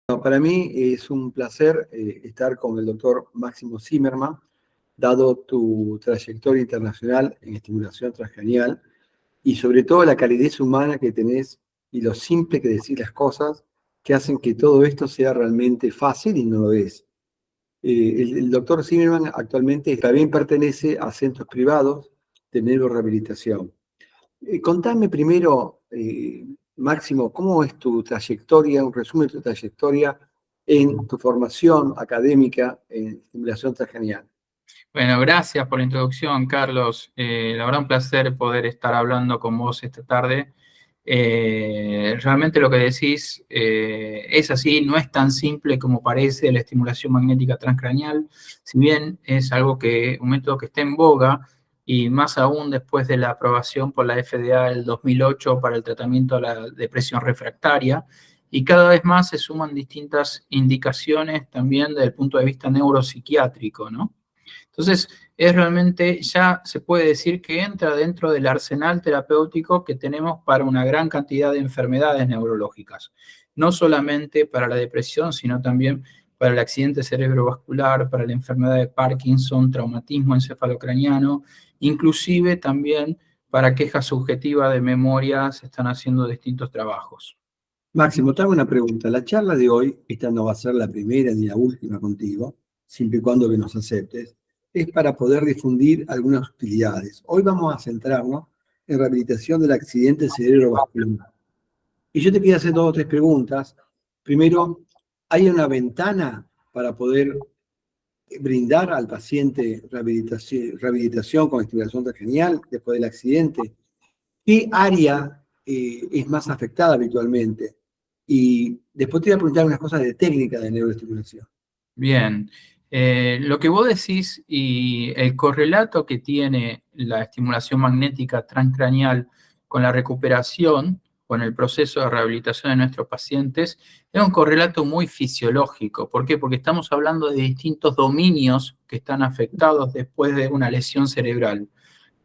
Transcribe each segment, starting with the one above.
No, para mí es un placer estar con el doctor Máximo Zimmermann, dado tu trayectoria internacional en estimulación transcranial y sobre todo la calidez humana que tenés y lo simple que decís las cosas que hacen que todo esto sea realmente fácil y no lo es. El doctor Zimmermann actualmente también pertenece a centros privados de neurorehabilitación. Contame primero, Máximo, ¿cómo es tu trayectoria, un resumen de tu trayectoria en tu formación académica en estimulación transcranial? Bueno, gracias por la introducción, Carlos. La verdad, un placer poder estar hablando con vos esta tarde. Realmente lo que decís es así, no es tan simple como parece la estimulación magnética transcranial, si bien es un método que está en boga, y más aún después de la aprobación por la FDA del 2008 para el tratamiento de la depresión refractaria, y cada vez más se suman distintas indicaciones también desde el punto de vista neuropsiquiátrico, ¿no? Entonces, es realmente, ya se puede decir que entra dentro del arsenal terapéutico que tenemos para una gran cantidad de enfermedades neurológicas. No solamente para la depresión, sino también para el accidente cerebrovascular, para la enfermedad de Parkinson, traumatismo encefalocraniano, inclusive también para quejas subjetivas de memoria se están haciendo distintos trabajos. Máximo, te hago una pregunta. La charla de hoy, esta no va a ser la primera ni la última contigo, siempre y cuando que nos aceptes, es para poder difundir algunas utilidades. Hoy vamos a centrarnos en rehabilitación del accidente cerebrovascular. Y yo te quería hacer 2 o 3 preguntas. Primero, ¿hay una ventana para poder brindar al paciente rehabilitación con estimulación transcranial después del accidente? ¿Qué área es más afectada habitualmente? Y después te voy a preguntar unas cosas de técnica de neuroestimulación. Bien, lo que vos decís y el correlato que tiene la estimulación magnética transcranial con la recuperación, con el proceso de rehabilitación de nuestros pacientes, es un correlato muy fisiológico. ¿Por qué? Porque estamos hablando de distintos dominios que están afectados después de una lesión cerebral.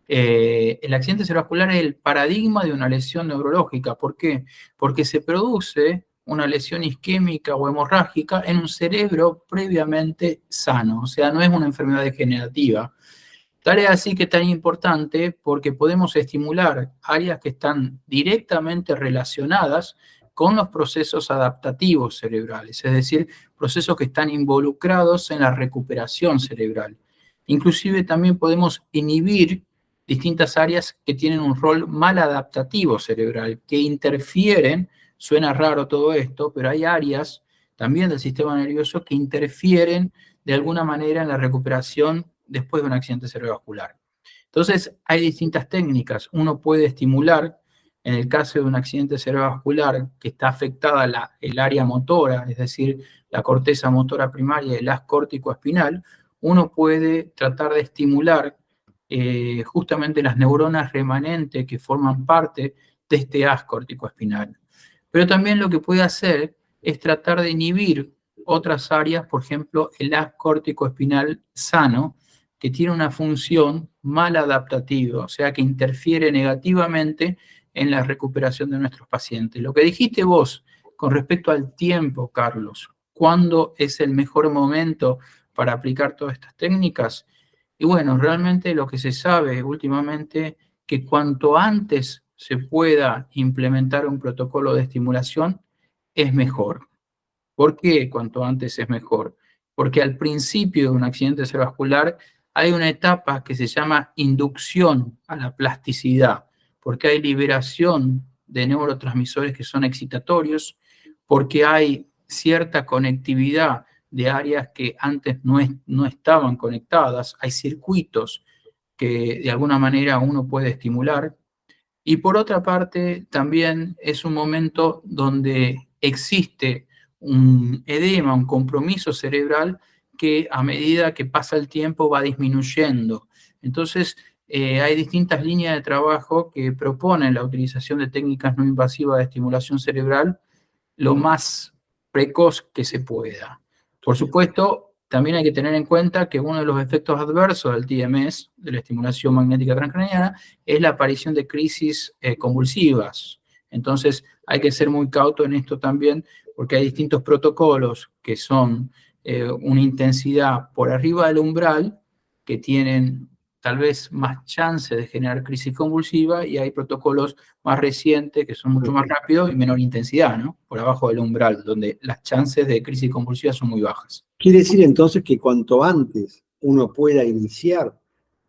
El accidente cerebrovascular es el paradigma de una lesión neurológica. ¿Por qué? Porque se produce una lesión isquémica o hemorrágica en un cerebro previamente sano, o sea, no es una enfermedad degenerativa. Tal es así que es tan importante porque podemos estimular áreas que están directamente relacionadas con los procesos adaptativos cerebrales, es decir, procesos que están involucrados en la recuperación cerebral. Inclusive también podemos inhibir distintas áreas que tienen un rol maladaptativo cerebral, que interfieren, suena raro todo esto, pero hay áreas también del sistema nervioso que interfieren de alguna manera en la recuperación después de un accidente cerebrovascular. Entonces, hay distintas técnicas. Uno puede estimular, en el caso de un accidente cerebrovascular que está afectada el área motora, es decir, la corteza motora primaria y el haz córtico-espinal, uno puede tratar de estimular justamente las neuronas remanentes que forman parte de este haz córtico-espinal. Pero también lo que puede hacer es tratar de inhibir otras áreas, por ejemplo, el haz córtico-espinal sano, que tiene una función maladaptativa, o sea, que interfiere negativamente en la recuperación de nuestros pacientes. Lo que dijiste vos con respecto al tiempo, Carlos, ¿cuándo es el mejor momento para aplicar todas estas técnicas? Y bueno, realmente lo que se sabe últimamente, que cuanto antes se pueda implementar un protocolo de estimulación, es mejor. ¿Por qué cuanto antes es mejor? Porque al principio de un accidente cerebrovascular hay una etapa que se llama inducción a la plasticidad, porque hay liberación de neurotransmisores que son excitatorios, porque hay cierta conectividad de áreas que antes no estaban conectadas, hay circuitos que de alguna manera uno puede estimular. Y por otra parte, también es un momento donde existe un edema, un compromiso cerebral que a medida que pasa el tiempo va disminuyendo. Entonces, hay distintas líneas de trabajo que proponen la utilización de técnicas no invasivas de estimulación cerebral lo más precoz que se pueda. Por supuesto, también hay que tener en cuenta que uno de los efectos adversos del TMS, de la estimulación magnética transcraniana, es la aparición de crisis convulsivas. Entonces, hay que ser muy cauto en esto también, porque hay distintos protocolos que son una intensidad por arriba del umbral, que tienen tal vez más chance de generar crisis convulsiva, y hay protocolos más recientes que son mucho más rápidos y menor intensidad, ¿no? Por abajo del umbral, donde las chances de crisis convulsiva son muy bajas. Quiere decir entonces que cuanto antes uno pueda iniciar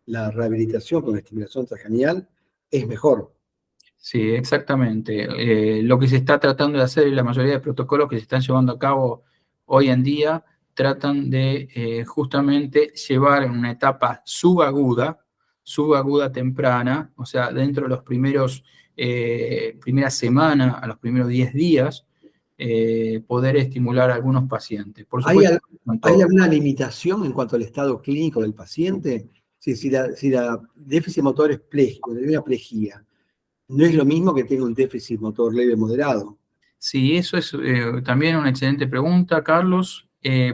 la rehabilitación con estimulación transcranial, es mejor. Sí, exactamente. Lo que se está tratando de hacer y la mayoría de protocolos que se están llevando a cabo hoy en día tratan de justamente llevar en una etapa subaguda temprana, o sea, dentro de los primera semana, a los primeros 10 días, poder estimular a algunos pacientes. Por ¿Hay, supuesto, con hay todo. alguna limitación en cuanto al estado clínico del paciente? Si la déficit motor es pléjico, de una plejía, no es lo mismo que tenga un déficit motor leve moderado. Sí, eso es también una excelente pregunta, Carlos.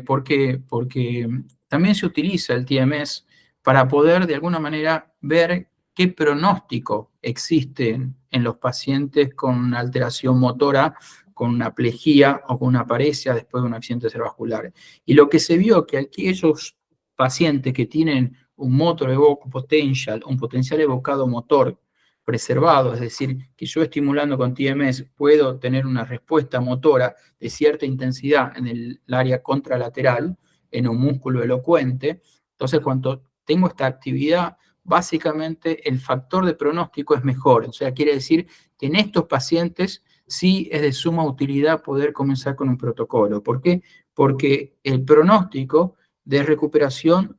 ¿Por qué? Porque también se utiliza el TMS para poder de alguna manera ver qué pronóstico existe en los pacientes con una alteración motora, con una plejía o con una paresia después de un accidente cerebrovascular. Y lo que se vio que aquellos pacientes que tienen un motor evoke potential, un potencial evocado motor preservado, es decir, que yo estimulando con TMS puedo tener una respuesta motora de cierta intensidad en el área contralateral, en un músculo elocuente. Entonces, cuando tengo esta actividad, básicamente el factor de pronóstico es mejor. O sea, quiere decir que en estos pacientes sí es de suma utilidad poder comenzar con un protocolo. ¿Por qué? Porque el pronóstico de recuperación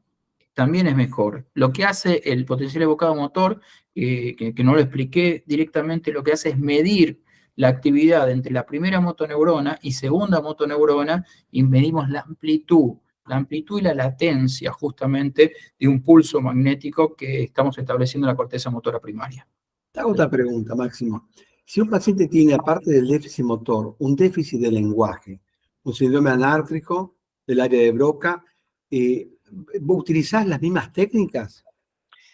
también es mejor. Lo que hace el potencial evocado motor, que no lo expliqué directamente, lo que hace es medir la actividad entre la primera motoneurona y segunda motoneurona, y medimos la amplitud y la latencia justamente de un pulso magnético que estamos estableciendo en la corteza motora primaria. Te hago otra pregunta, Máximo. Si un paciente tiene, aparte del déficit motor, un déficit de lenguaje, un síndrome anártrico del área de Broca, ¿utilizás las mismas técnicas?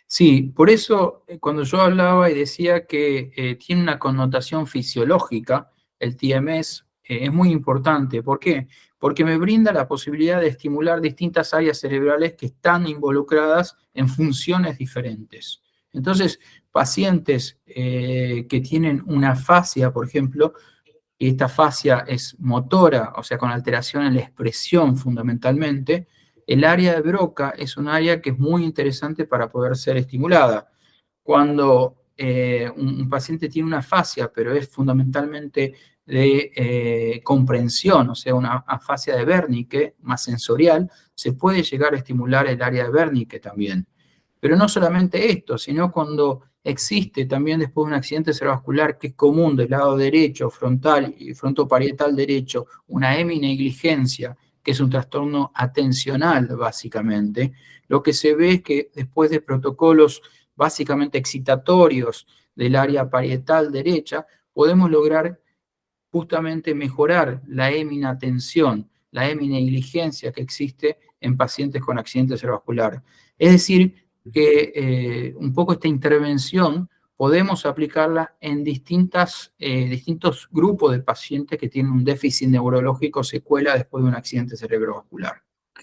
Sí, por eso cuando yo hablaba y decía que tiene una connotación fisiológica, el TMS es muy importante. ¿Por qué? Porque me brinda la posibilidad de estimular distintas áreas cerebrales que están involucradas en funciones diferentes. Entonces, pacientes que tienen una afasia, por ejemplo, y esta fascia es motora, o sea, con alteración en la expresión fundamentalmente, el área de Broca es un área que es muy interesante para poder ser estimulada. Cuando un paciente tiene una fascia, pero es fundamentalmente de comprensión, o sea, una afasia de Wernicke más sensorial, se puede llegar a estimular el área de Wernicke también. Pero no solamente esto, sino cuando existe también después de un accidente cerebrovascular que es común del lado derecho, frontal y frontoparietal derecho, una heminegligencia, que es un trastorno atencional básicamente, lo que se ve es que después de protocolos básicamente excitatorios del área parietal derecha, podemos lograr justamente mejorar la heminatención, la heminegligencia que existe en pacientes con accidente cerebrovascular. Es decir, que un poco esta intervención podemos aplicarla en distintos grupos de pacientes que tienen un déficit neurológico secuela después de un accidente cerebrovascular.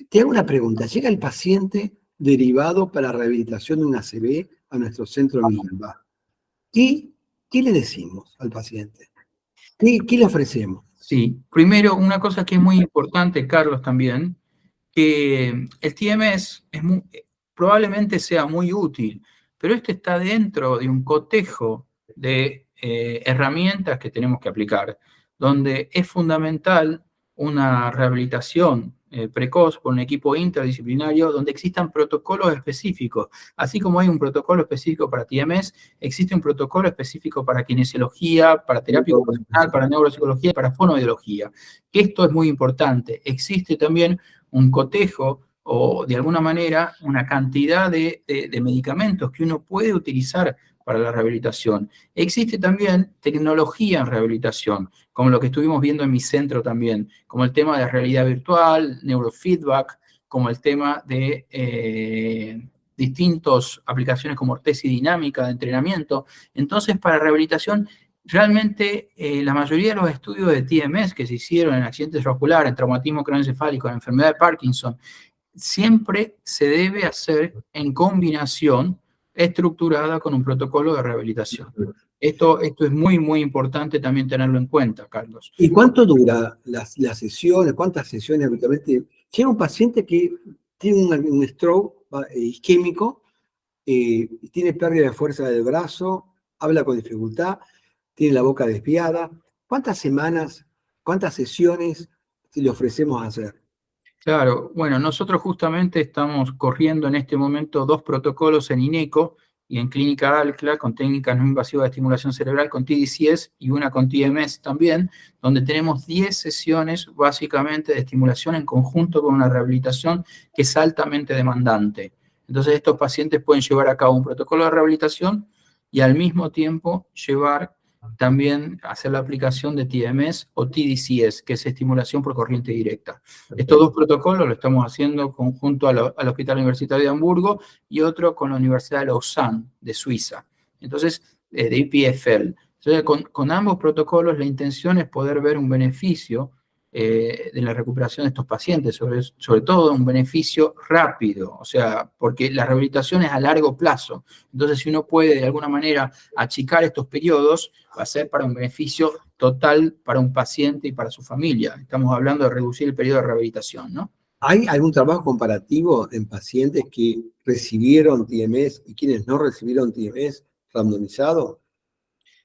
Te hago una pregunta. Llega el paciente derivado para rehabilitación de una ACV a nuestro centro MILVA. ¿Qué le decimos al paciente? ¿Qué le ofrecemos? Sí, primero, una cosa que es muy importante, Carlos, también, que el TMS probablemente sea muy útil, pero este está dentro de un cotejo de herramientas que tenemos que aplicar, donde es fundamental una rehabilitación precoz por un equipo interdisciplinario donde existan protocolos específicos. Así como hay un protocolo específico para TMS, existe un protocolo específico para kinesiología, para terapia ocupacional, para neuropsicología y para fonoaudiología. Esto es muy importante. Existe también un cotejo o de alguna manera una cantidad de medicamentos que uno puede utilizar para la rehabilitación. Existe también tecnología en rehabilitación, como lo que estuvimos viendo en mi centro también, como el tema de realidad virtual, neurofeedback, como el tema de distintas aplicaciones como ortesis dinámica de entrenamiento. Entonces, para rehabilitación Realmente, la mayoría de los estudios de TMS que se hicieron en accidentes vasculares, en traumatismo craneoencefálico, en enfermedad de Parkinson, siempre se debe hacer en combinación estructurada con un protocolo de rehabilitación. Esto es muy, muy importante también tenerlo en cuenta, Carlos. ¿Y cuánto dura las sesiones? ¿Cuántas sesiones habitualmente? Llega un paciente que tiene un stroke isquémico, tiene pérdida de fuerza del brazo, habla con dificultad, tiene la boca desviada. ¿Cuántas semanas, cuántas sesiones le ofrecemos hacer? Claro, bueno, nosotros justamente estamos corriendo en este momento 2 protocolos en INECO y en Clínica ALCLA con técnicas no invasivas de estimulación cerebral con TDCS y una con TMS también, donde tenemos 10 sesiones básicamente de estimulación en conjunto con una rehabilitación que es altamente demandante. Entonces estos pacientes pueden llevar a cabo un protocolo de rehabilitación y al mismo tiempo llevar también hacer la aplicación de TMS o TDCS, que es estimulación por corriente directa. Estos 2 protocolos lo estamos haciendo conjunto al Hospital Universitario de Hamburgo y otro con la Universidad de Lausanne, de Suiza. Entonces, de EPFL. Entonces, con ambos protocolos la intención es poder ver un beneficio de la recuperación de estos pacientes, sobre todo un beneficio rápido, o sea, porque la rehabilitación es a largo plazo. Entonces, si uno puede de alguna manera achicar estos periodos, va a ser para un beneficio total para un paciente y para su familia. Estamos hablando de reducir el periodo de rehabilitación, ¿no? ¿Hay algún trabajo comparativo en pacientes que recibieron TMS y quienes no recibieron TMS randomizado?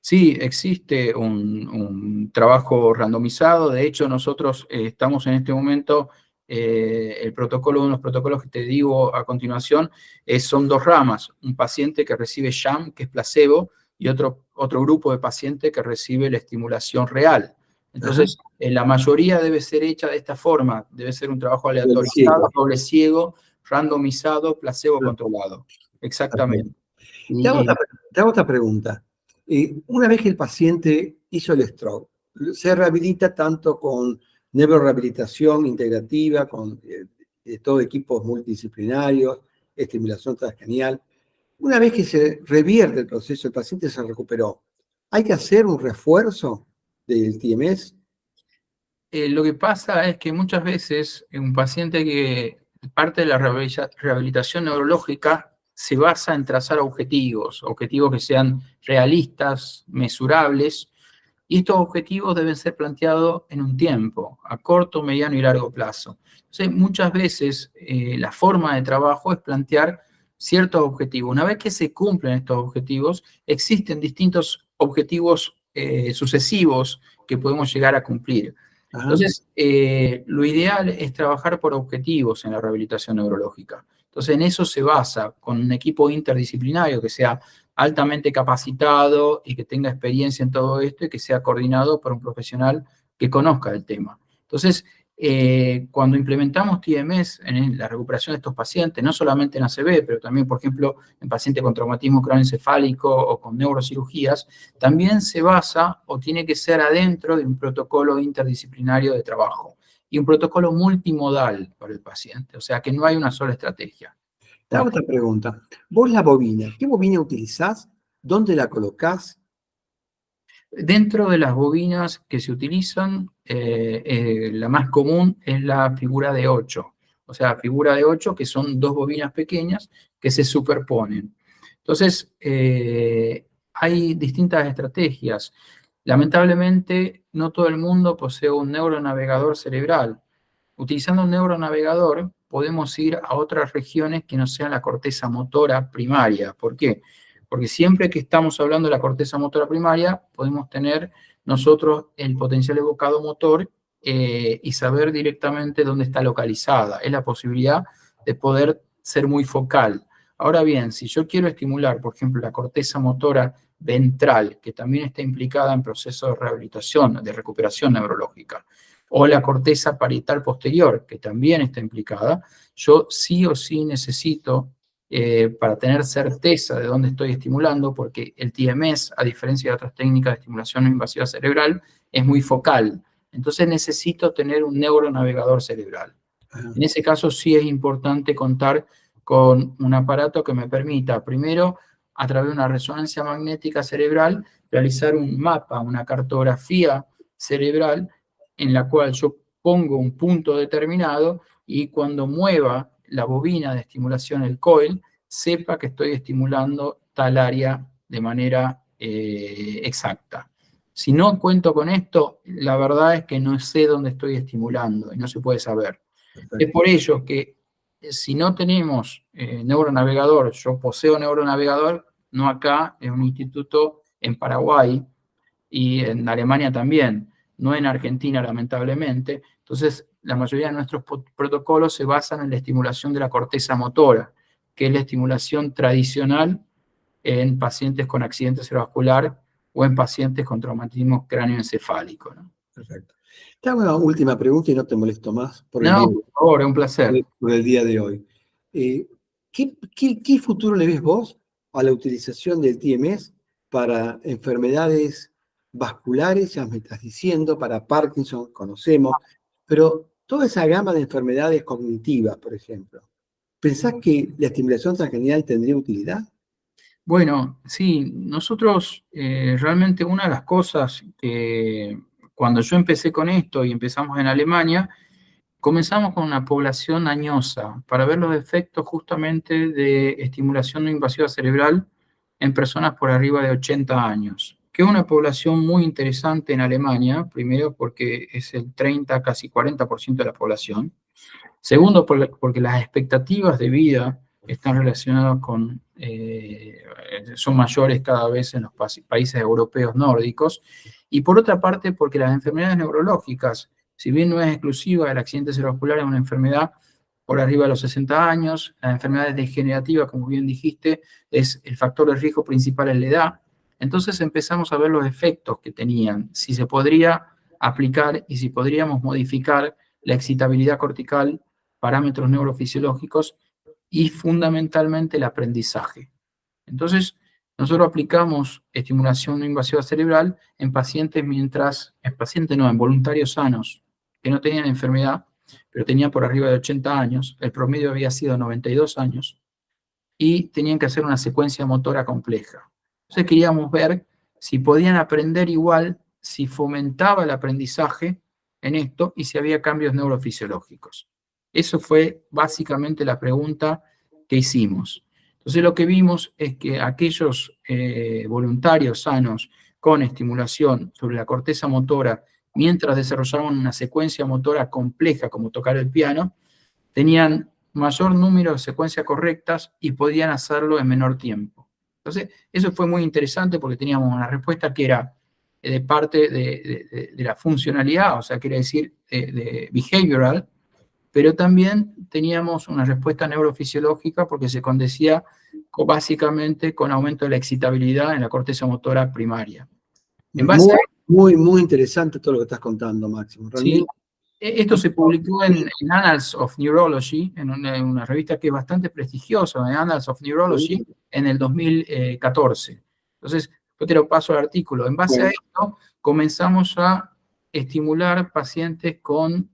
Sí, existe un trabajo randomizado. De hecho, nosotros estamos en este momento, el protocolo, uno de los protocolos que te digo a continuación, son 2 ramas. Un paciente que recibe sham, que es placebo, y otro grupo de pacientes que recibe la estimulación real. Entonces, la mayoría debe ser hecha de esta forma. Debe ser un trabajo aleatorizado, doble ciego, randomizado, placebo controlado. Exactamente. Te hago Y, otra pregunta. Una vez que el paciente hizo el stroke, se rehabilita tanto con neurorehabilitación integrativa, con todo equipos multidisciplinarios, estimulación transcranial. Una vez que se revierte el proceso, el paciente se recuperó, ¿hay que hacer un refuerzo del TMS? Lo que pasa es que muchas veces un paciente que parte de la rehabilitación neurológica se basa en trazar objetivos que sean realistas, mesurables, y estos objetivos deben ser planteados en un tiempo, a corto, mediano y largo plazo. Entonces, muchas veces la forma de trabajo es plantear ciertos objetivos. Una vez que se cumplen estos objetivos, existen distintos objetivos sucesivos que podemos llegar a cumplir. Ajá. Entonces, lo ideal es trabajar por objetivos en la rehabilitación neurológica. Entonces, en eso se basa, con un equipo interdisciplinario que sea altamente capacitado y que tenga experiencia en todo esto y que sea coordinado por un profesional que conozca el tema. Entonces, cuando implementamos TMS en la recuperación de estos pacientes, no solamente en ACV, pero también, por ejemplo, en pacientes con traumatismo craneoencefálico o con neurocirugías, también se basa o tiene que ser adentro de un protocolo interdisciplinario de trabajo y un protocolo multimodal para el paciente, o sea que no hay una sola estrategia. Te hago otra pregunta. Vos la bobina, ¿qué bobina utilizás? ¿Dónde la colocás? Dentro de las bobinas que se utilizan, la más común es la figura de 8. O sea, figura de 8, que son 2 bobinas pequeñas que se superponen. Entonces, hay distintas estrategias. Lamentablemente, no todo el mundo posee un neuronavegador cerebral. Utilizando un neuronavegador, podemos ir a otras regiones que no sean la corteza motora primaria. ¿Por qué? Porque siempre que estamos hablando de la corteza motora primaria, podemos tener nosotros el potencial evocado motor y saber directamente dónde está localizada. Es la posibilidad de poder ser muy focal. Ahora bien, si yo quiero estimular, por ejemplo, la corteza motora ventral, que también está implicada en procesos de rehabilitación, de recuperación neurológica, o la corteza parietal posterior, que también está implicada, yo sí o sí necesito, para tener certeza de dónde estoy estimulando, porque el TMS, a diferencia de otras técnicas de estimulación no invasiva cerebral, es muy focal. Entonces necesito tener un neuronavegador cerebral. En ese caso sí es importante contar con un aparato que me permita, primero, a través de una resonancia magnética cerebral, realizar un mapa, una cartografía cerebral en la cual yo pongo un punto determinado y cuando mueva la bobina de estimulación, el coil, sepa que estoy estimulando tal área de manera exacta. Si no cuento con esto, la verdad es que no sé dónde estoy estimulando y no se puede saber. Perfecto. Es por ello que si no tenemos neuronavegador, yo poseo neuronavegador, no acá, en un instituto en Paraguay y en Alemania también, no en Argentina lamentablemente. Entonces, la mayoría de nuestros protocolos se basan en la estimulación de la corteza motora, que es la estimulación tradicional en pacientes con accidente cerebrovascular o en pacientes con traumatismo cráneoencefálico, ¿no? Perfecto. Te hago una última pregunta y no te molesto más por el, No, día, por favor, es un placer. por el día de hoy. ¿Qué futuro le ves vos a la utilización del TMS para enfermedades vasculares? Ya me estás diciendo, para Parkinson conocemos, pero toda esa gama de enfermedades cognitivas, por ejemplo, ¿pensás que la estimulación transcranial tendría utilidad? Bueno, sí, nosotros realmente una de las cosas que cuando yo empecé con esto y empezamos en Alemania, comenzamos con una población añosa para ver los efectos justamente de estimulación no invasiva cerebral en personas por arriba de 80 años, que es una población muy interesante en Alemania, primero porque es el 30, casi 40% de la población. Segundo, porque las expectativas de vida están relacionadas con, son mayores cada vez en los países europeos nórdicos. Y por otra parte, porque las enfermedades neurológicas, si bien no es exclusiva del accidente cerebrovascular, es una enfermedad por arriba de los 60 años, las enfermedades degenerativas, como bien dijiste, es el factor de riesgo principal en la edad. Entonces empezamos a ver los efectos que tenían, si se podría aplicar y si podríamos modificar la excitabilidad cortical, parámetros neurofisiológicos y fundamentalmente el aprendizaje. Entonces, nosotros aplicamos estimulación no invasiva cerebral en pacientes en voluntarios sanos que no tenían enfermedad, pero tenían por arriba de 80 años, el promedio había sido 92 años, y tenían que hacer una secuencia motora compleja. Entonces queríamos ver si podían aprender igual, si fomentaba el aprendizaje en esto y si había cambios neurofisiológicos. Eso fue básicamente la pregunta que hicimos. Entonces lo que vimos es que aquellos voluntarios sanos con estimulación sobre la corteza motora mientras desarrollaban una secuencia motora compleja como tocar el piano, tenían mayor número de secuencias correctas y podían hacerlo en menor tiempo. Entonces, eso fue muy interesante porque teníamos una respuesta que era de parte de la funcionalidad, o sea, quiere decir de behavioral, pero también teníamos una respuesta neurofisiológica porque se condecía básicamente con aumento de la excitabilidad en la corteza motora primaria. En base a Muy interesante todo lo que estás contando, Máximo. sí, Realmente. esto se publicó en Annals of Neurology, en una revista que es bastante prestigiosa, en Annals of Neurology, en el 2014. Entonces, yo te lo paso al artículo. En base a esto, comenzamos a estimular pacientes con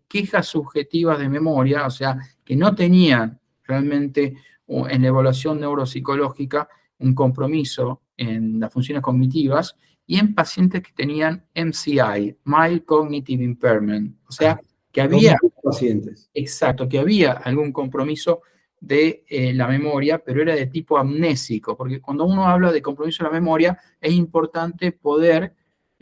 quejas subjetivas de memoria, o sea, que no tenían realmente en la evaluación neuropsicológica un compromiso en las funciones cognitivas, y en pacientes que tenían MCI, Mild Cognitive Impairment, o sea, que había, pacientes. exacto, que había algún compromiso de la memoria, pero era de tipo amnésico, porque cuando uno habla de compromiso de la memoria, es importante poder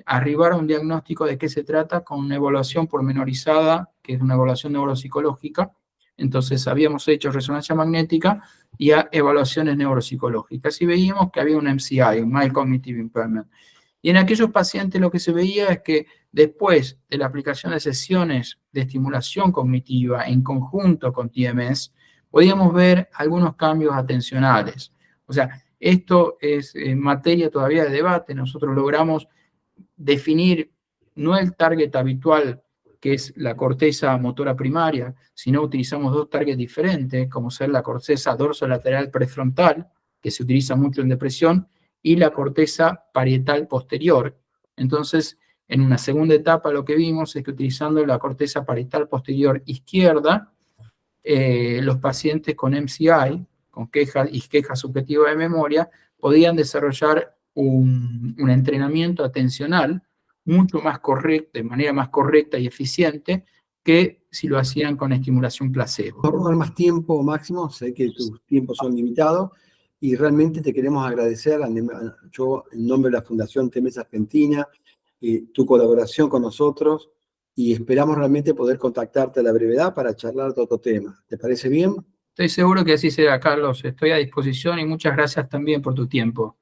arribar a un diagnóstico de qué se trata con una evaluación pormenorizada, que es una evaluación neuropsicológica. Entonces, habíamos hecho resonancia magnética y evaluaciones neuropsicológicas, y veíamos que había un MCI, un Mild Cognitive Impairment. Y en aquellos pacientes lo que se veía es que después de la aplicación de sesiones de estimulación cognitiva en conjunto con TMS, podíamos ver algunos cambios atencionales. O sea, esto es materia todavía de debate. Nosotros logramos definir no el target habitual, que es la corteza motora primaria, sino utilizamos dos targets diferentes, como ser la corteza dorsolateral prefrontal, que se utiliza mucho en depresión, y la corteza parietal posterior. Entonces, en una segunda etapa lo que vimos es que utilizando la corteza parietal posterior izquierda, los pacientes con MCI, con quejas y quejas subjetivas de memoria, podían desarrollar un entrenamiento atencional mucho más correcto, de manera más correcta y eficiente que si lo hacían con estimulación placebo. No robar más tiempo, Máximo, sé que tus tiempos son limitados y realmente te queremos agradecer, yo en nombre de la Fundación TEMES Argentina, tu colaboración con nosotros y esperamos realmente poder contactarte a la brevedad para charlar de otro tema. ¿Te parece bien? Estoy seguro que así será, Carlos. Estoy a disposición y muchas gracias también por tu tiempo.